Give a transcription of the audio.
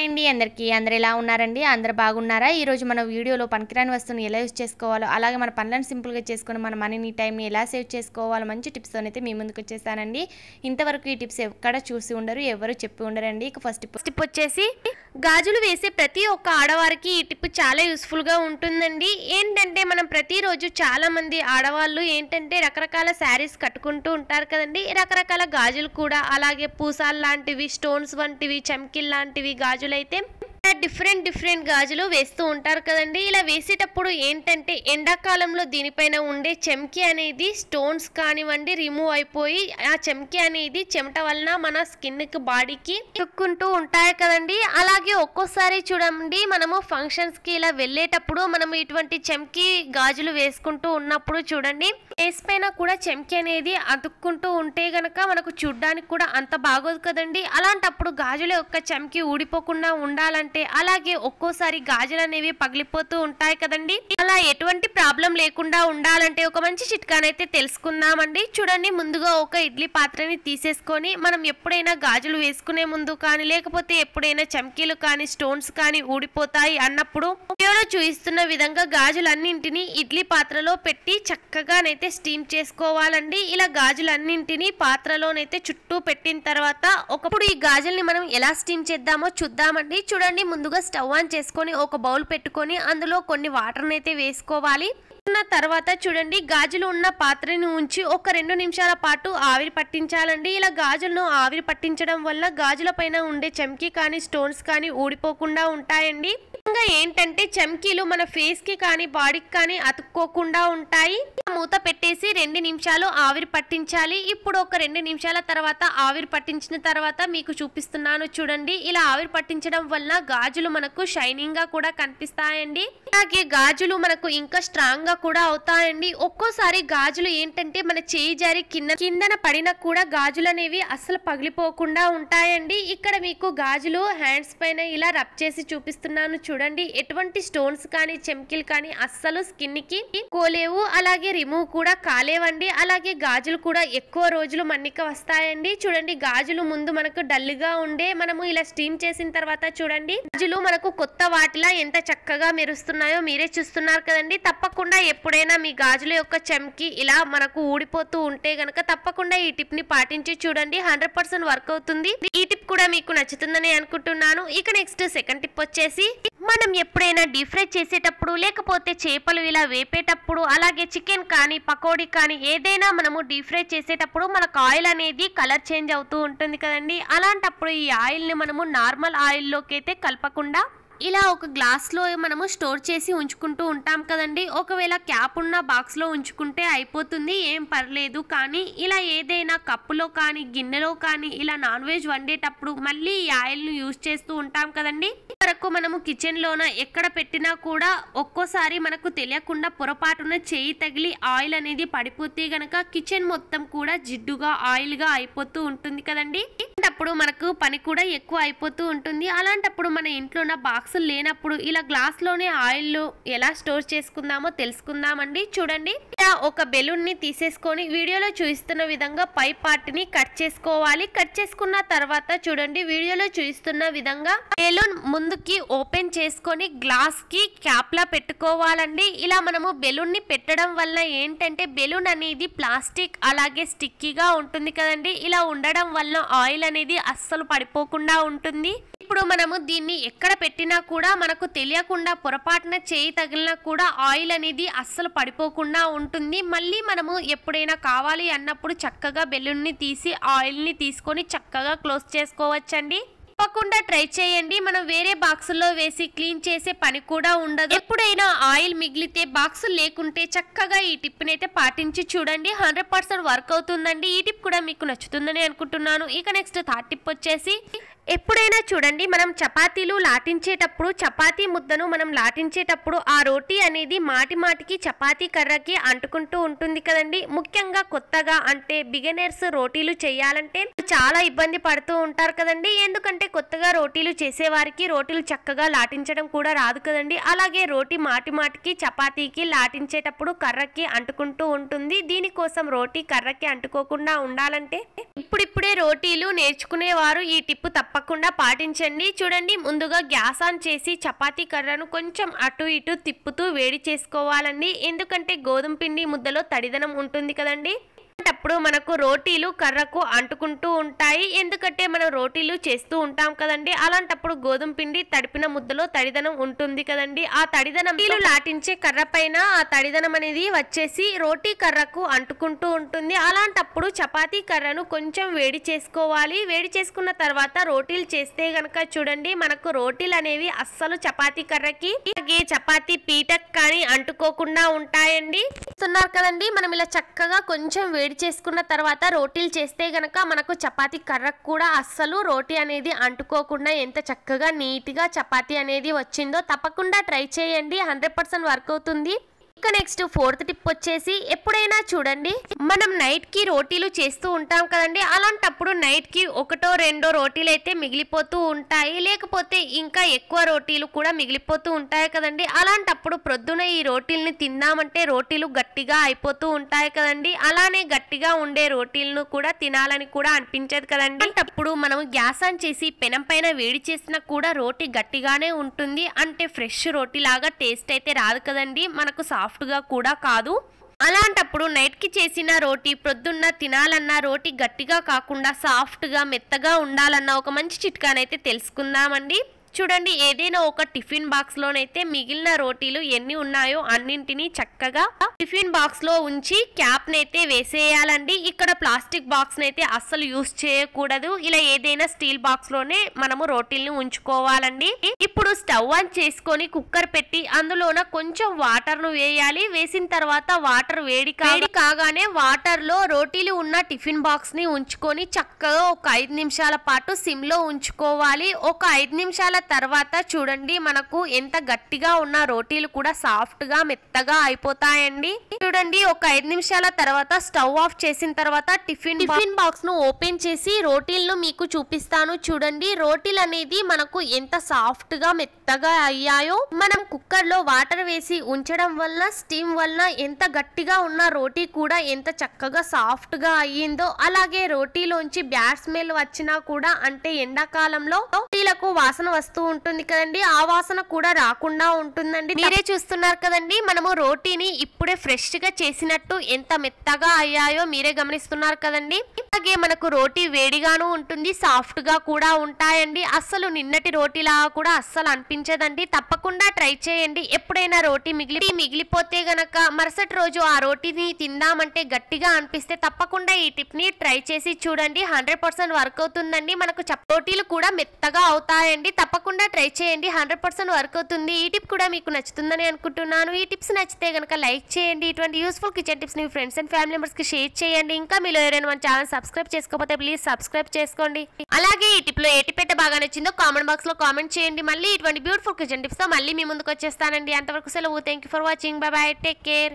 Hi అండి అందరికీ అందరు ఎలా ఉన్నారండి అందరు బాగున్నారా ఈ రోజు మన వీడియోలో పనికిరాని వస్తువుని ఎలా యూస్ చేసుకోవాలో అలాగే మన పనులను సింపుల్ గా చేసుకొని మన మనీని టైం ని ఎలా సేవ్ చేసుకోవాలో మంచి టిప్స్ తోనైతే మీ ముందుకు వచ్చేసానండి ఇంతవరకు ఈ టిప్స్ ఎక్కడ చూసి ఉండరు ఎవరు చెప్పి ఉండరండి ఇక ఫస్ట్ టిప్ వచ్చేసి గాజులు వేసే ప్రతి ఒక్క ఆడవారికి ఈ టిప్ చాలా యూస్ఫుల్ గా ఉంటుందండి ఏంటంటే మనం ప్రతిరోజు చాలా మంది ఆడవాళ్ళు ఏంటంటే రకరకాల శారీస్ కట్టుకుంటూ ఉంటారు కదండి రకరకాల గాజులు కూడా అలాగే పూసాలు లాంటివి స్టోన్స్ వంటివి చమ్కిల్ లాంటివి గాజులైతే డిఫరెంట్ గాజులు వేస్తూ ఉంటారు కదండి ఇలా వేసేటప్పుడు ఏంటంటే ఎండాకాలంలో దీనిపైన ఉండే చెమ్కి అనేది స్టోన్స్ కానివ్వండి రిమూవ్ అయిపోయి ఆ చెమ్కి అనేది చెమట వలన మన స్కిన్ కి బాడీకి తుక్కుంటూ ఉంటాయి కదండి అలాగే ఒక్కోసారి చూడండి మనము ఫంక్షన్స్ కి ఇలా వెళ్ళేటప్పుడు మనం ఇటువంటి చెమ్కి గాజులు వేసుకుంటూ ఉన్నప్పుడు చూడండి ఫేస్ పైన కూడా చెమ్కి అనేది అతుక్కుంటూ ఉంటే గనక మనకు చూడ్డానికి కూడా అంత బాగోదు కదండి అలాంటప్పుడు గాజుల యొక్క చెమ్కి ఊడిపోకుండా ఉండాలంటే అలాగే ఒక్కోసారి గాజులు అనేవి పగిలిపోతూ ఉంటాయి కదండి అలా ఎటువంటి ప్రాబ్లం లేకుండా ఉండాలంటే ఒక మంచి చిట్కానైతే తెలుసుకుందామండి చూడండి ముందుగా ఒక ఇడ్లీ పాత్రని తీసేసుకొని మనం ఎప్పుడైనా గాజులు వేసుకునే ముందు కానీ లేకపోతే ఎప్పుడైనా చమ్కీలు కానీ స్టోన్స్ కానీ ఊడిపోతాయి అన్నప్పుడు వీడియోలో చూపిస్తున్న విధంగా గాజులన్నింటినీ ఇడ్లీ పాత్రలో పెట్టి చక్కగానైతే స్టీమ్ చేసుకోవాలండి ఇలా గాజులన్నింటినీ పాత్రలోనైతే చుట్టూ పెట్టిన తర్వాత ఒకప్పుడు ఈ గాజుల్ని మనం ఎలా స్టీమ్ చేద్దామో చూద్దామండి చూడండి ముందుగా స్టవ్ ఆన్ చేసుకొని ఒక బౌల్ పెట్టుకొని అందులో కొన్ని వాటర్ అయితే వేసుకోవాలి తర్వాత చూడండి గాజులు ఉన్న పాత్రని ఉంచి ఒక 2 నిమిషాల పాటు ఆవిరి పట్టించాలండి ఇలా గాజులను ఆవిరి పట్టించడం వల్ల గాజుల పైన ఉండే చమ్కీ కానీ స్టోన్స్ కానీ ఊడిపోకుండా ఉంటాయండి ఇంకా ఏంటంటే చమ్కీలు మన ఫేస్ కి కానీ బాడీకి కానీ అతుక్కోకుండా ఉంటాయి మూత పెట్టేసి 2 నిమిషాలు ఆవిరి పట్టించాలి ఇప్పుడు ఒక 2 నిమిషాల తర్వాత ఆవిరి పట్టించిన తర్వాత మీకు చూపిస్తున్నాను చూడండి ఇలా ఆవిరి పట్టించడం వల్ల గాజులు మనకు షైనింగ్ గా కూడా కనిపిస్తాయండి అలాగే గాజులు మనకు ఇంకా స్ట్రాంగ్ గా కూడా అవుతాయండి ఒక్కోసారి గాజులు ఏంటంటే మన చేయి జారి కిందన పడినా కూడా గాజులు అనేవి అస్సలు పగిలిపోకుండా ఉంటాయండి ఇక్కడ మీకు గాజులు హ్యాండ్స్ పైన ఇలా రబ్ చేసి చూపిస్తున్నాను చూడండి ఎటువంటి స్టోన్స్ కానీ చెమ్కిల్ కానీ అస్సలు స్కిన్ కి కోలేవు అలాగే రిమూవ్ కూడా కాలేవండి అలాగే గాజులు కూడా ఎక్కువ రోజులు మన్నిక వస్తాయండి చూడండి గాజులు ముందు మనకు డల్ గా ఉండే మనము ఇలా స్టీమ్ చేసిన తర్వాత చూడండి గాజులు మనకు కొత్త వాటిలా ఎంత చక్కగా మెరుస్తున్నాయో మీరే చూస్తున్నారు కదండి తప్పకుండా ఎప్పుడైనా మీ గాజుల యొక్క చెమ్కి ఇలా మనకు ఊడిపోతూ ఉంటే గనక తప్పకుండా ఈ టిప్ ని పాటించి చూడండి 100% వర్క్ అవుతుంది ఈ టిప్ కూడా మీకు నచ్చుతుందని అనుకుంటున్నాను ఇక నెక్స్ట్ సెకండ్ టిప్ వచ్చేసి మనం ఎప్పుడైనా డీప్ ఫ్రై చేసేటప్పుడు లేకపోతే చేపలు ఇలా వేపేటప్పుడు అలాగే చికెన్ కానీ పకోడీ కానీ ఏదైనా మనము డీప్ ఫ్రై చేసేటప్పుడు మనకు ఆయిల్ అనేది కలర్ చేంజ్ అవుతూ ఉంటుంది కదండి అలాంటప్పుడు ఈ ఆయిల్ ని మనము నార్మల్ ఆయిల్ లోకి అయితే కలపకుండా ఇలా ఒక గ్లాస్ లో మనము స్టోర్ చేసి ఉంచుకుంటూ ఉంటాం కదండి ఒకవేళ క్యాప్ ఉన్న బాక్స్ లో ఉంచుకుంటే అయిపోతుంది ఏం పర్లేదు కానీ ఇలా ఏదైనా కప్పులో కానీ గిన్నెలో కానీ ఇలా నాన్ వెజ్ వండేటప్పుడు మళ్ళీ ఈ ఆయిల్ ను యూజ్ చేస్తూ ఉంటాం కదండి వరకు మనము కిచెన్ లోన ఎక్కడ పెట్టినా కూడా ఒక్కోసారి మనకు తెలియకుండా పొరపాటున చేయి తగిలి ఆయిల్ అనేది పడిపోతే గనక కిచెన్ మొత్తం కూడా జిడ్డుగా ఆయిల్ గా అయిపోతూ ఉంటుంది కదండి అలాంటప్పుడు మనకు పని కూడా ఎక్కువ అయిపోతూ ఉంటుంది అలాంటప్పుడు మన ఇంట్లో ఉన్న బాక్సులు లేనప్పుడు ఇలా గ్లాస్ లోనే ఆయిల్ ఎలా స్టోర్ చేసుకుందామో తెలుసుకుందామండి చూడండి ఇలా ఒక బెలూన్ ని తీసేసుకొని వీడియోలో చూపిస్తున్న విధంగా పై పార్ట్ ని కట్ చేసుకోవాలి కట్ చేసుకున్న తర్వాత చూడండి వీడియోలో చూపిస్తున్న విధంగా బెలూన్ ముందుకి ఓపెన్ చేసుకొని గ్లాస్ కి క్యాప్ లా పెట్టుకోవాలండి ఇలా మనము బెలూన్ ని పెట్టడం వల్ల ఏంటంటే బెలూన్ అనేది ప్లాస్టిక్ అలాగే స్టిక్కీగా ఉంటుంది కదండి ఇలా ఉండడం వల్ల ఆయిల్ అనేది అస్సలు పడిపోకుండా ఉంటుంది ఇప్పుడు మనము దీన్ని ఎక్కడ పెట్టినా కూడా మనకు తెలియకుండా పొరపాటున చేయి తగిలినా కూడా ఆయిల్ అనేది అస్సలు పడిపోకుండా ఉంటుంది మళ్ళీ మనము ఎప్పుడైనా కావాలి అన్నప్పుడు చక్కగా బెలూన్ ని తీసి ఆయిల్ ని తీసుకొని చక్కగా క్లోజ్ చేసుకోవచ్చండి తప్పకుండా ట్రై చేయండి మనం వేరే బాక్సుల్లో వేసి క్లీన్ చేసే పని కూడా ఉండదు ఎప్పుడైనా ఆయిల్ మిగిలితే బాక్సులు లేకుంటే చక్కగా ఈ టిప్ ని అయితే పాటించి చూడండి 100% వర్క్ అవుతుందండి ఈ టిప్ కూడా మీకు నచ్చుతుందని అనుకుంటున్నాను ఇక నెక్స్ట్ థర్డ్ టిప్ వచ్చేసి ఎప్పుడైనా చూడండి మనం చపాతీలు లాటించేటప్పుడు చపాతీ ముద్దను మనం లాటించేటప్పుడు ఆ రోటీ అనేది మాటికి చపాతీ కర్రకి అంటుకుంటూ ఉంటుంది కదండి ముఖ్యంగా కొత్తగా అంటే బిగినర్స్ రోటీలు చేయాలంటే చాలా ఇబ్బంది పడుతూ ఉంటారు కదండి ఎందుకంటే కొత్తగా రోటీలు చేసేవారికి రోటీలు చక్కగా లాటించడం కూడా రాదు కదండి అలాగే రోటీ మాటికి చపాతీకి లాటించేటప్పుడు కర్రకి అంటుకుంటూ ఉంటుంది దీనికోసం రోటీ కర్రకి అంటుకోకుండా ఉండాలంటే ఇప్పుడిప్పుడే రోటీలు నేర్చుకునేవారు ఈ టిప్ తప్పకుండా పాటించండి. చూడండి, ముందుగా గ్యాస్ ఆన్ చేసి చపాతీ కర్రను కొంచెం అటు ఇటు తిప్పుతూ వేడి చేసుకోవాలండి. ఎందుకంటే గోధుమ పిండి ముద్దలో తడిదనం ఉంటుంది కదండి. అప్పుడు మనకు రోటీలు కర్రకు అంటుకుంటూ ఉంటాయి. ఎందుకంటే మనం రోటీలు చేస్తూ ఉంటాం కదండి. అలాంటప్పుడు గోధుమ పిండి తడిపిన ముద్దలో తడిదనం ఉంటుంది కదండి. ఆ తడిదనం లాటించే కర్ర పైన ఆ తడిదనం అనేది వచ్చేసి రోటీ కర్రకు అంటుకుంటూ ఉంటుంది. అలాంటప్పుడు చపాతీ కర్రను కొంచెం వేడి చేసుకోవాలి. వేడి చేసుకున్న తర్వాత రోటీలు చేస్తే గనక చూడండి, మనకు రోటీలు అనేవి అస్సలు చపాతీ కర్రకి అలాగే చపాతీ పీటకు కానీ అంటుకోకుండా ఉంటాయండి. చూస్తున్నారు కదండి, మనం ఇలా చక్కగా కొంచెం వేడి చేసుకున్న తర్వాత రోటీలు చేస్తే గనక మనకు చపాతీ కర్రకు కూడా అస్సలు రోటీ అనేది అంటుకోకుండా ఎంత చక్కగా నీట్గా చపాతీ అనేది వచ్చిందో తప్పకుండా ట్రై చేయండి. 100% వర్క్ అవుతుంది. ఇక నెక్స్ట్ ఫోర్త్ టిప్ వచ్చేసి, ఎప్పుడైనా చూడండి మనం నైట్ కి రోటీలు చేస్తూ ఉంటాం కదండి. అలాంటప్పుడు నైట్ కి ఒకటో రెండో రోటీలు అయితే మిగిలిపోతూ ఉంటాయి, లేకపోతే ఇంకా ఎక్కువ రోటీలు కూడా మిగిలిపోతూ ఉంటాయి కదండి. అలాంటప్పుడు ప్రొద్దున ఈ రోటీల్ని తిందామంటే రోటీలు గట్టిగా అయిపోతూ ఉంటాయి కదండి. అలానే గట్టిగా ఉండే రోటీలను కూడా తినాలని కూడా అనిపించదు కదండి. అలాంటప్పుడు మనం గ్యాస్ ఆన్ చేసి పెనం పైన వేడి చేసినా కూడా రోటీ గట్టిగానే ఉంటుంది. అంటే ఫ్రెష్ రోటీ లాగా టేస్ట్ అయితే రాదు కదండి, మనకు సాఫ్ట్గా కూడా కాదు. అలాంటప్పుడు నైట్కి చేసిన రోటీ ప్రొద్దున్న తినాలన్నా రోటీ గట్టిగా కాకుండా సాఫ్ట్గా మెత్తగా ఉండాలన్న ఒక మంచి చిట్కానైతే తెలుసుకుందామండి. చూడండి, ఏదైనా ఒక టిఫిన్ బాక్స్ లోనైతే మిగిలిన రోటీలు ఎన్ని ఉన్నాయో అన్నింటినీ చక్కగా టిఫిన్ బాక్స్ లో ఉంచి క్యాప్ నైతే వేసేయాలండి. ఇక్కడ ప్లాస్టిక్ బాక్స్ నైతే అస్సలు యూస్ చేయకూడదు. ఇలా ఏదైనా స్టీల్ బాక్స్ లోనే మనము రోటీల్ని ఉంచుకోవాలండి. ఇప్పుడు స్టవ్ ఆన్ చేసుకొని కుక్కర్ పెట్టి అందులోన కొంచెం వాటర్ ను వేయాలి. వేసిన తర్వాత వాటర్ వేడి కాగానే వాటర్ లో రోటీలు ఉన్న టిఫిన్ బాక్స్ ని ఉంచుకొని చక్కగా ఒక 5 నిమిషాల పాటు సిమ్ లో ఉంచుకోవాలి. ఒక 5 నిమిషాల తర్వాత చూడండి, మనకు ఎంత గట్టిగా ఉన్న రోటీలు కూడా సాఫ్ట్ గా మెత్తగా అయిపోతాయండి. చూడండి, ఒక 5 నిమిషాల తర్వాత స్టవ్ ఆఫ్ చేసిన తర్వాత టిఫిన్ బాక్స్ ను ఓపెన్ చేసి రోటీలను మీకు చూపిస్తాను. చూడండి, రోటీలు అనేది మనకు ఎంత సాఫ్ట్ గా మెత్తగా అయ్యాయో. మనం కుక్కర్ లో వాటర్ వేసి ఉంచడం వల్ల స్టీమ్ వల్ల ఎంత గట్టిగా ఉన్న రోటీ కూడా ఎంత చక్కగా సాఫ్ట్ గా అయ్యిందో. అలాగే రోటీలోంచి బ్యాడ్ స్మెల్ వచ్చినా కూడా, అంటే ఎండాకాలంలో రోటీలకు వాసన వస్తూ ఉంటుంది కదండి, ఆ వాసన కూడా రాకుండా ఉంటుందండి. మీరే చూస్తున్నారు కదండి, మనము రోటీని ఇప్పుడే ఫ్రెష్ గా చేసినట్టు ఎంత మెత్తగా అయ్యాయో మీరే గమనిస్తున్నారు కదండి. అలాగే మనకు రోటీ వేడిగాను ఉంటుంది, సాఫ్ట్ గా కూడా ఉంటాయండి. అస్సలు నిన్నటి రోటీలా కూడా అస్సలు అనిపించదండి. తప్పకుండా ట్రై చేయండి. ఎప్పుడైనా రోటీ మిగిలిపోతే గనక మరుసటి రోజు ఆ రోటీని తిందామంటే గట్టిగా అనిపిస్తే తప్పకుండా ఈ టిప్ ని ట్రై చేసి చూడండి. 100% వర్క్ అవుతుందండి. మనకు రోటీలు కూడా మెత్తగా అవుతాయండి. తప్పకుండా ట్రై చేయండి. 100% వర్క్ అవుతుంది. ఈ టిప్ కూడా మీకు నచ్చుతుందని అనుకుంటున్నాను. ఈ టిప్స్ నచ్చితే గనక లైక్ చేయండి. ఇటువంటి యూస్ఫుల్ కిచెన్ టిప్స్ ని మీ ఫ్రెండ్స్ అండ్ ఫ్యామిలీ మెంబర్స్ కి షేర్ చేయండి. ఇంకా మీలో ఎవరైనా మన ఛానల్ సబ్స్క్రైబ్ చేసుకోకపోతే ప్లీజ్ సబ్స్క్రైబ్ చేసుకోండి. అలాగే ఈ టిప్ లో ఏ టిప్ అయితే బాగా నచ్చిందో కామెంట్ బాక్స్ లో కామెంట్ చేయండి. మళ్ళీ ఇటువంటి బ్యూటిఫుల్ కిచెన్ టిప్స్ తో మళ్ళీ మీ ముందుకు వచ్చేస్తానండి. అంతవరకు సెలవు. Thank you for watching. By by. Take care.